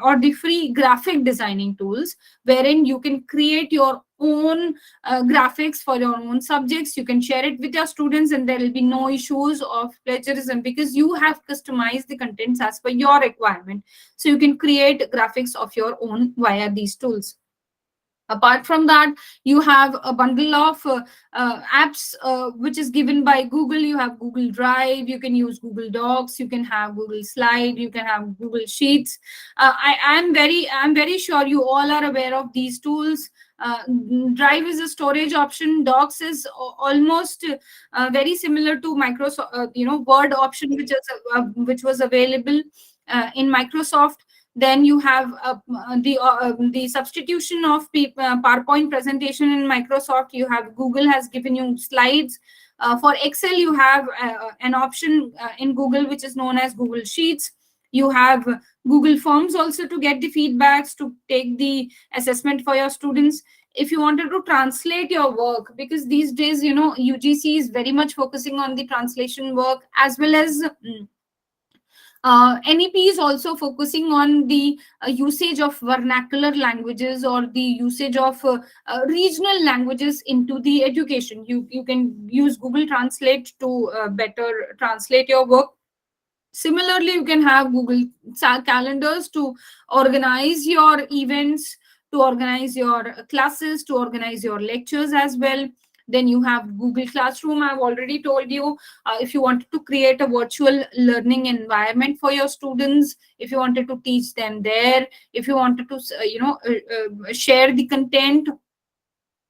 or the free graphic designing tools, wherein you can create your own graphics for your own subjects. You can share it with your students, and there will be no issues of plagiarism because you have customized the contents as per your requirement. So you can create graphics of your own via these tools. Apart from that, you have a bundle of apps which is given by Google. You have Google Drive, you can use Google Docs, you can have Google Slide, you can have Google Sheets. I'm very sure you all are aware of these tools. Drive is a storage option. Docs is almost very similar to Microsoft, Word option, which was available in Microsoft. Then you have the substitution of PowerPoint presentation in Microsoft. You have Google has given you slides. For Excel, you have an option in Google which is known as Google Sheets. You have Google Forms also to get the feedbacks, to take the assessment for your students. If you wanted to translate your work, because these days, UGC is very much focusing on the translation work, as well as NEP is also focusing on the usage of vernacular languages or the usage of regional languages into the education. You can use Google Translate to better translate your work. Similarly, you can have Google calendars to organize your events, to organize your classes, to organize your lectures as well. Then you have Google Classroom. I've already told you, if you wanted to create a virtual learning environment for your students, if you wanted to teach them there, if you wanted to, share the content,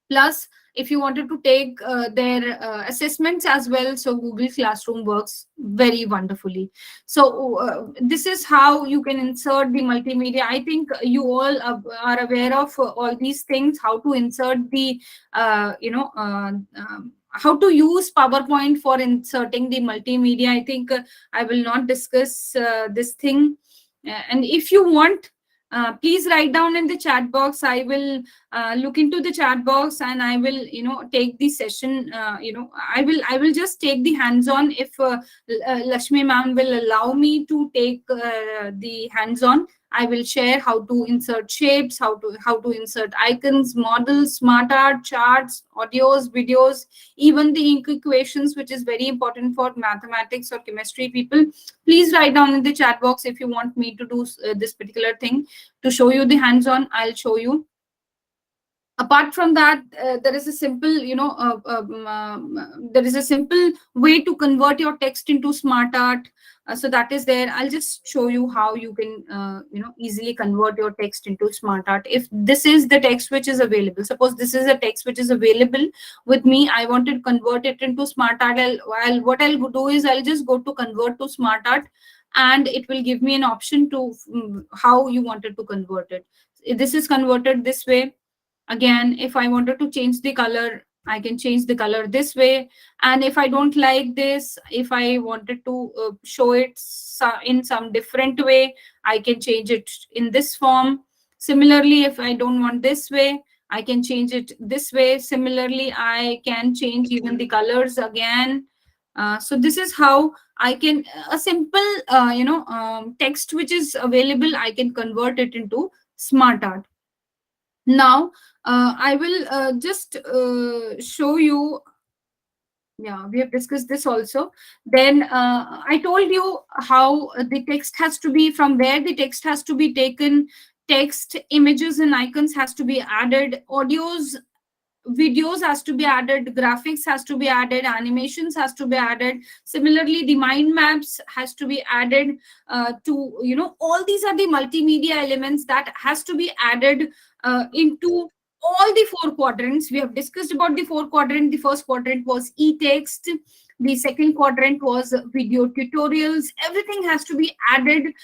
plus if you wanted to take their assessments as well, so Google Classroom works very wonderfully. So this is how you can insert the multimedia. I think you all are aware of all these things, how to insert the how to use PowerPoint for inserting the multimedia. I think I will not discuss this thing. And if you want, please write down in the chat box. I will look into the chat box, and I will take the session. I will just take the hands-on if Lakshmi ma'am will allow me to take the hands-on. I will share how to insert shapes, how to insert icons, models, smart art, charts, audios, videos, even the equations, which is very important for mathematics or chemistry people. Please write down in the chat box if you want me to do this particular thing. To show you the hands-on, I'll show you. Apart from that, there is a simple there is a simple way to convert your text into smart art. So that is there. I'll just show you how you can easily convert your text into smart art. If this is the text which is available, suppose this is a text which is available with me, I want to convert it into smart art. What I'll do is I'll just go to convert to smart art, and it will give me an option to how you wanted to convert it. This is converted this way. Again, if I wanted to change the color, I can change the color this way. And if I don't like this, if I wanted to show it in some different way, I can change it in this form. Similarly, if I don't want this way, I can change it this way. Similarly, I can change even the colors again. So this is how I can, a simple text which is available, I can convert it into smart art. Now I will just show you. Yeah, we have discussed this also. Then I told you how the text has to be, from where the text has to be taken. Text, images and icons has to be added, audios, videos has to be added, graphics has to be added, animations has to be added. Similarly, the mind maps has to be added to, all these are the multimedia elements that has to be added into all the four quadrants. We have discussed about the four quadrant. The first quadrant was e-text, the second quadrant was video tutorials. Everything has to be added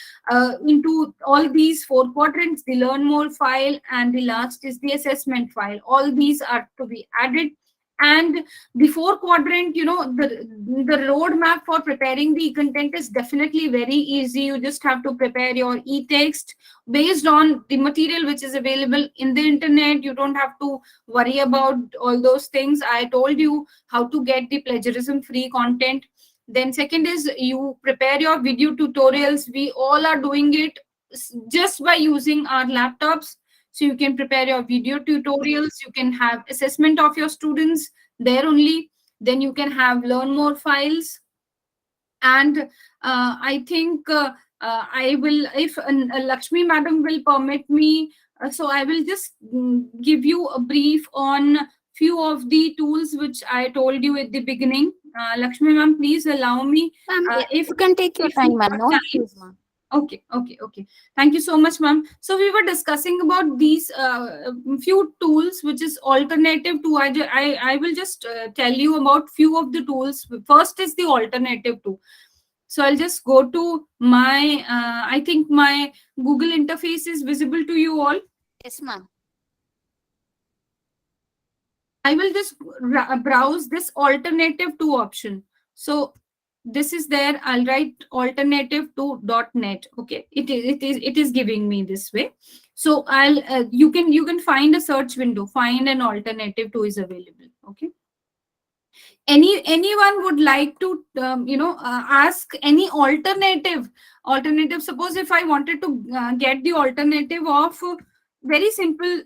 into all these four quadrants. The learn more file, and the last is the assessment file. All these are to be added. And the four quadrant, the roadmap for preparing the content is definitely very easy. You just have to prepare your e-text based on the material which is available in the internet. You don't have to worry about all those things. I told you how to get the plagiarism free content. Then second is you prepare your video tutorials. We all are doing it just by using our laptops. So you can prepare your video tutorials, you can have assessment of your students there only. Then you can have learn more files. And I think I will, if Lakshmi madam will permit me, so I will just give you a brief on few of the tools which I told you at the beginning. Lakshmi ma'am, please allow me. Ma'am, If you can take your if you time, ma'am. got No time. issues, ma'am. Okay. Thank you so much, ma'am. So we were discussing about these few tools, which is alternative to. I will just tell you about few of the tools. First is the alternative to. So I'll just go to my. I think my Google interface is visible to you all. Yes, ma'am. I will just browse this alternative to option. So this is there. I'll write alternative to .net. Okay, it is giving me this way. So I'll you can find a search window, find an alternative to is available. Okay. Anyone would like to ask any alternative? Suppose if I wanted to get the alternative of very simple,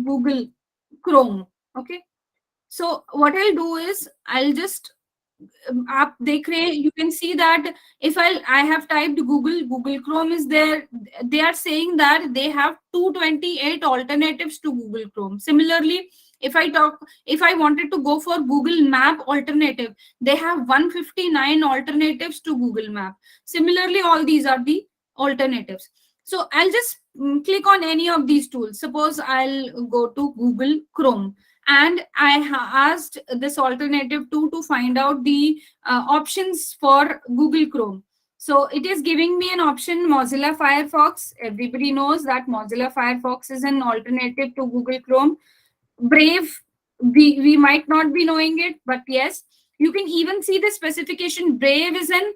Google Chrome. Okay. So what I'll do is I'll just app they create. You can see that if I have typed Google Chrome is there. They are saying that they have 228 alternatives to Google Chrome. Similarly, if I wanted to go for Google Map alternative, they have 159 alternatives to Google Map. Similarly, all these are the alternatives. So I'll just click on any of these tools. Suppose I'll go to Google Chrome, and I asked this alternative to find out the options for Google Chrome. So it is giving me an option Mozilla Firefox. Everybody knows that Mozilla Firefox is an alternative to Google Chrome. Brave, we might not be knowing it, but yes, you can even see the specification. Brave is an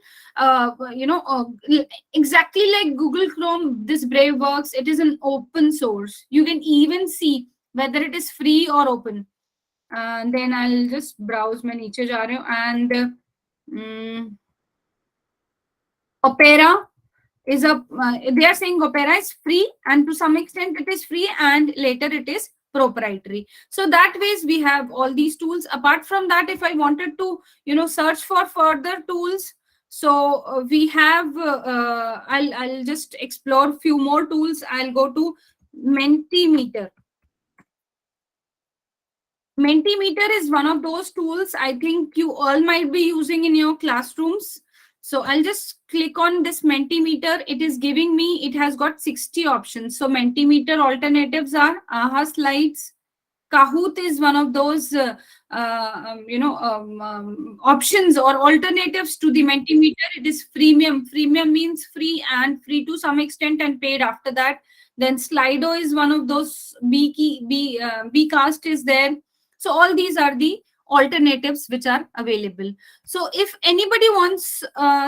exactly like Google Chrome. This Brave works. It is an open source. You can even see whether it is free or open. And then I'll just browse my नीचे जा रही हूँ. And Opera is they are saying Opera is free, and to some extent it is free, and later it is proprietary. So that ways we have all these tools. Apart from that, if I wanted to search for further tools, so we have I'll just explore few more tools. I'll go to Mentimeter. Mentimeter is one of those tools I think you all might be using in your classrooms. So I'll just click on this Mentimeter. It is giving me, it has got 60 options. So Mentimeter alternatives are AHA Slides. Kahoot is one of those options or alternatives to the Mentimeter. It is freemium. Freemium means free, and free to some extent, and paid after that. Then Slido is one of those. Bcast is there. So all these are the alternatives which are available. So if anybody wants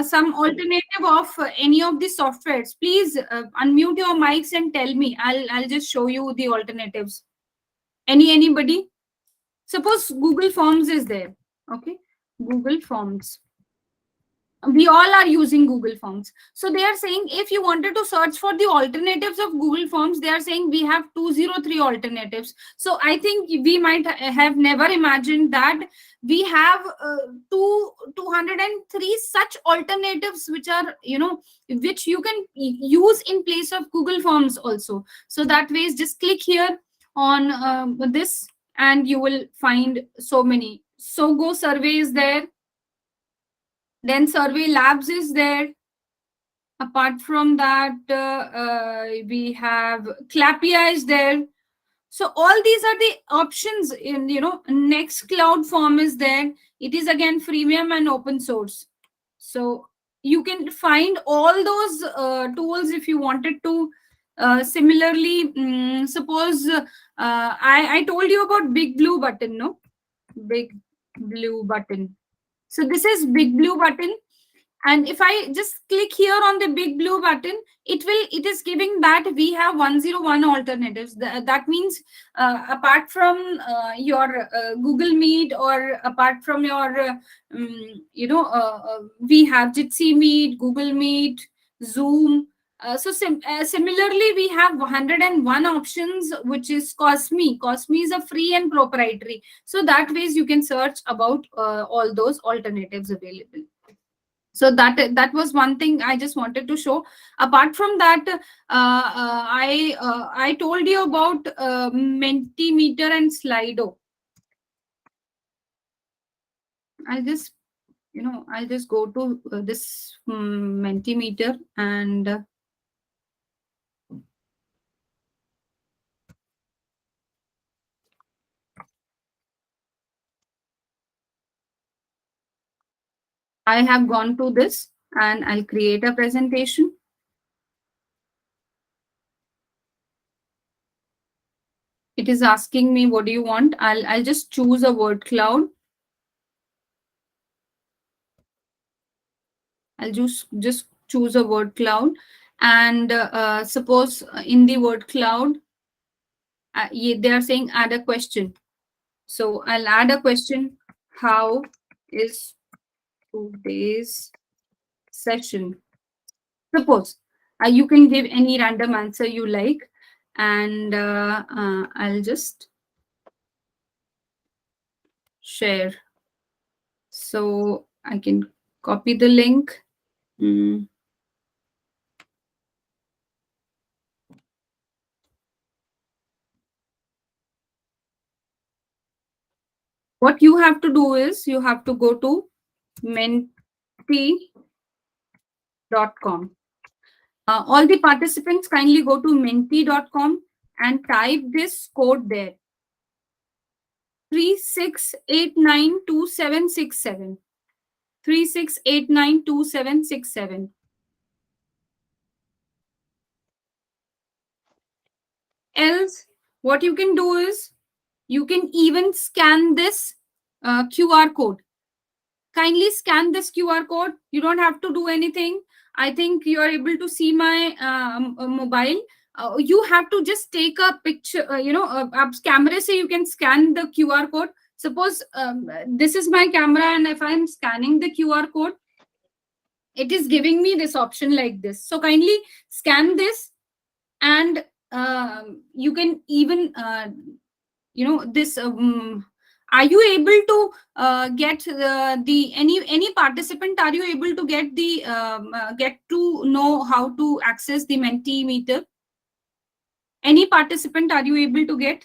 some alternative of any of the softwares, please unmute your mics and tell me. I'll just show you the alternatives. Anybody? Suppose Google Forms is there. Okay, Google Forms. We all are using Google Forms. So they are saying if you wanted to search for the alternatives of Google Forms, they are saying we have 203 alternatives. So I think we might have never imagined that we have 203 such alternatives which are, which you can use in place of Google Forms also. So that way, just click here on this and you will find so many. So Go Survey is there. Then Survey Labs is there. Apart from that, we have Clappia is there. So all these are the options in, Nextcloud Form is there. It is again freemium and open source. So you can find all those tools if you wanted to. Similarly, suppose I told you about Big Blue Button, no? Big Blue Button. So this is Big Blue Button. And if I just click here on the Big Blue Button, it is giving that we have 101 alternatives. That means apart from your Google Meet, or apart from your we have Jitsi Meet, Google Meet, Zoom. Similarly, we have 101 options, which is Cosme. Cosme is a free and proprietary. So that ways you can search about all those alternatives available. So that was one thing I just wanted to show. Apart from that, I told you about Mentimeter and Slido. I'll just go to this Mentimeter, and I have gone to this, and I'll create a presentation. It is asking me, what do you want? I'll just choose a word cloud. I'll just choose a word cloud, and suppose in the word cloud, they are saying add a question. So I'll add a question. How is today's session? Suppose you can give any random answer you like, and I'll just share. So I can copy the link. What you have to do is you have to go to menti.com. All the participants kindly go to menti.com and type this code there. 36892767. 36892767. Else, what you can do is you can even scan this QR code. Kindly scan this QR code. You don't have to do anything. I think you are able to see my mobile. You have to just take a picture, a camera, so you can scan the QR code. Suppose this is my camera, and if I'm scanning the QR code, it is giving me this option like this. So kindly scan this, and you can even, this. Are you able to get any participant? Are you able to get get to know how to access the Mentimeter? Any participant, are you able to get?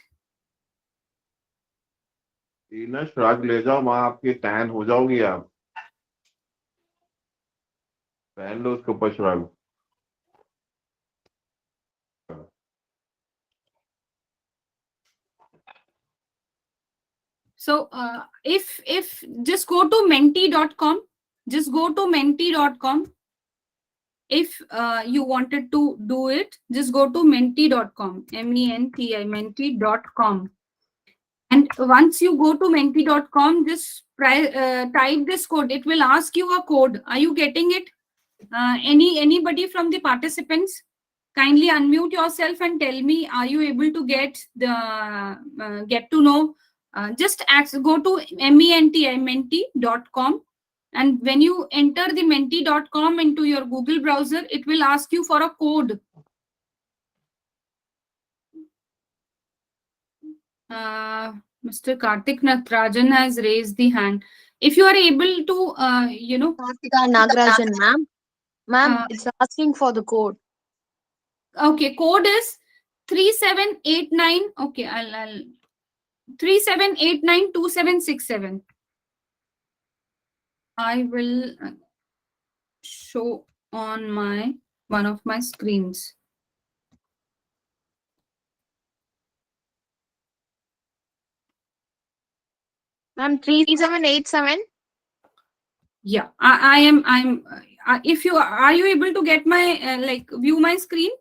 ना Schrag ले जाओ, माँ आपकी tan हो जाओगी आप। पहन लो उसके ऊपर Schrag. So if just go to menti.com, just go to menti.com. If you wanted to do it, just go to menti.com, menti.com, And once you go to menti.com, just type this code. It will ask you a code. Are you getting it? Anybody from the participants? Kindly unmute yourself and tell me, are you able to get to know? Just go to menti.com, and when you enter the menti.com into your Google browser, it will ask you for a code. Mr. Karthik Natrajan has raised the hand. If you are able to, Kartika Nagarajan, ma'am. Ma'am, it's asking for the code. Okay, code is 3789. Okay, I'll 37892767. I will show on one of my screens. Ma'am, 3787. Yeah, I'm if you are you able to get my view my screen?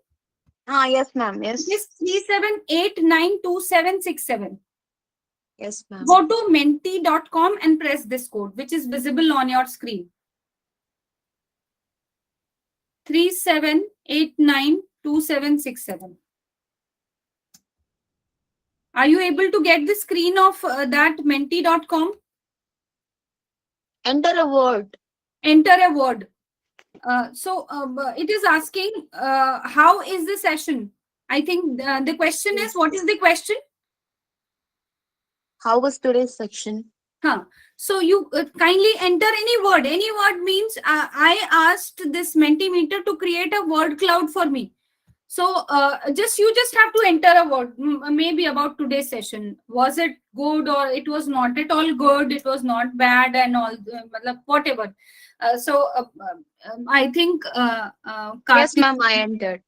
Yes, ma'am. Yes. It is 37892767. Yes, ma'am. Go to menti.com and press this code, which is visible on your screen. 37892767. Are you able to get the screen of that menti.com? Enter a word. Enter a word. So it is asking, how is the session? I think the question is, what is the question? How was today's section? So you kindly enter any word. Any word means I asked this Mentimeter to create a word cloud for me. So you just have to enter a word, maybe about today's session. Was it good, or it was not at all good? It was not bad, and all whatever. I think Yes, Karthik, ma'am, I entered.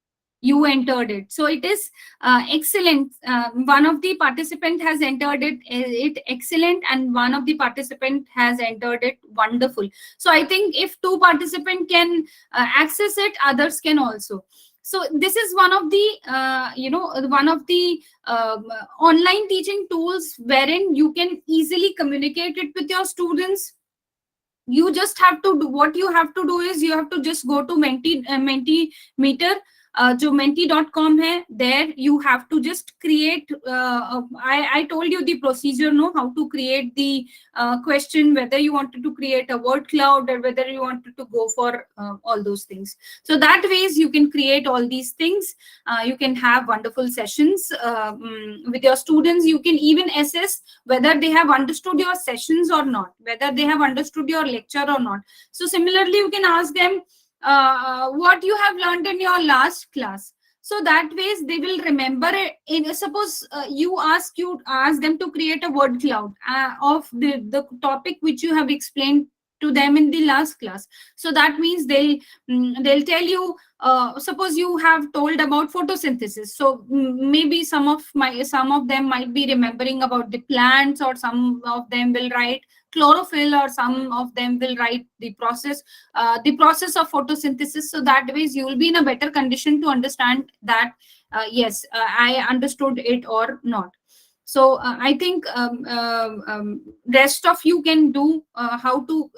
you entered it. So it is excellent. One of the participant has entered it excellent, and one of the participant has entered it wonderful. So I think if two participant can access it, others can also. So this is one of the online teaching tools wherein you can easily communicate it with your students. You just have to do, what you have to do is you have to just go to Mentimeter, जो menti.com hai, there you have to just create, I told you the procedure, no, how to create the question, whether you wanted to create a word cloud or whether you wanted to go for all those things. So that ways you can create all these things. You can have wonderful sessions with your students. You can even assess whether they have understood your sessions or not, whether they have understood your lecture or not. So similarly, you can ask them what you have learned in your last class. So that ways they will remember it. Suppose you ask them to create a word cloud of the topic which you have explained to them in the last class. So that means they'll tell you, suppose you have told about photosynthesis, so maybe some of them might be remembering about the plants, or some of them will write chlorophyll, or some of them will write the process of photosynthesis. So that ways you will be in a better condition to understand that yes, I understood it or not. So I think rest of you can do how to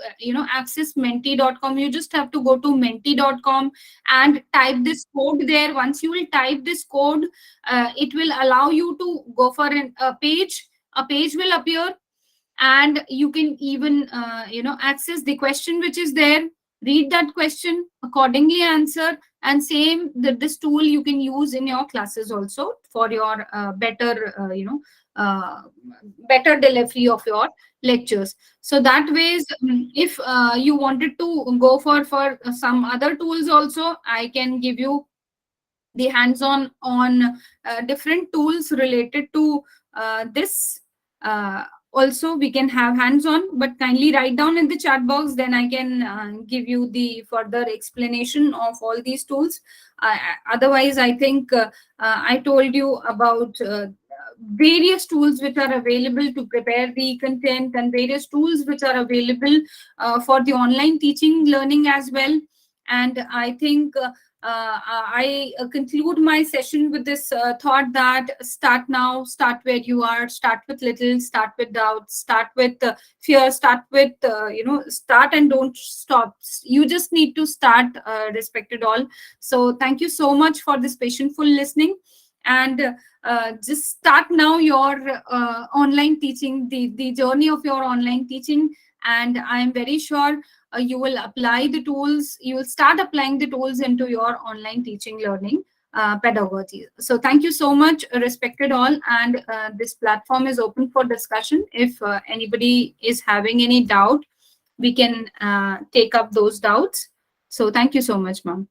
access menti.com. You just have to go to menti.com and type this code there. Once you will type this code, it will allow you to go for a page. A page will appear, and you can even access the question which is there, read that question, accordingly answer, and same this tool you can use in your classes also for your better better delivery of your lectures. So that ways, if you wanted to go for some other tools also, I can give you the hands-on on different tools related to this. Also we can have hands-on, but kindly write down in the chat box, then I can give you the further explanation of all these tools. Otherwise, I think I told you about various tools which are available to prepare the content, and various tools which are available for the online teaching learning as well. And I think I conclude my session with this thought that start now, start where you are, start with little, start with doubt, start with fear, start with, start and don't stop. You just need to start, respected all. So thank you so much for this patientful listening. And just start now your online teaching, the journey of your online teaching. And I am very sure you will apply the tools, you will start applying the tools into your online teaching learning pedagogy. So thank you so much, respected all. And this platform is open for discussion. If anybody is having any doubt, we can take up those doubts. So thank you so much, ma'am.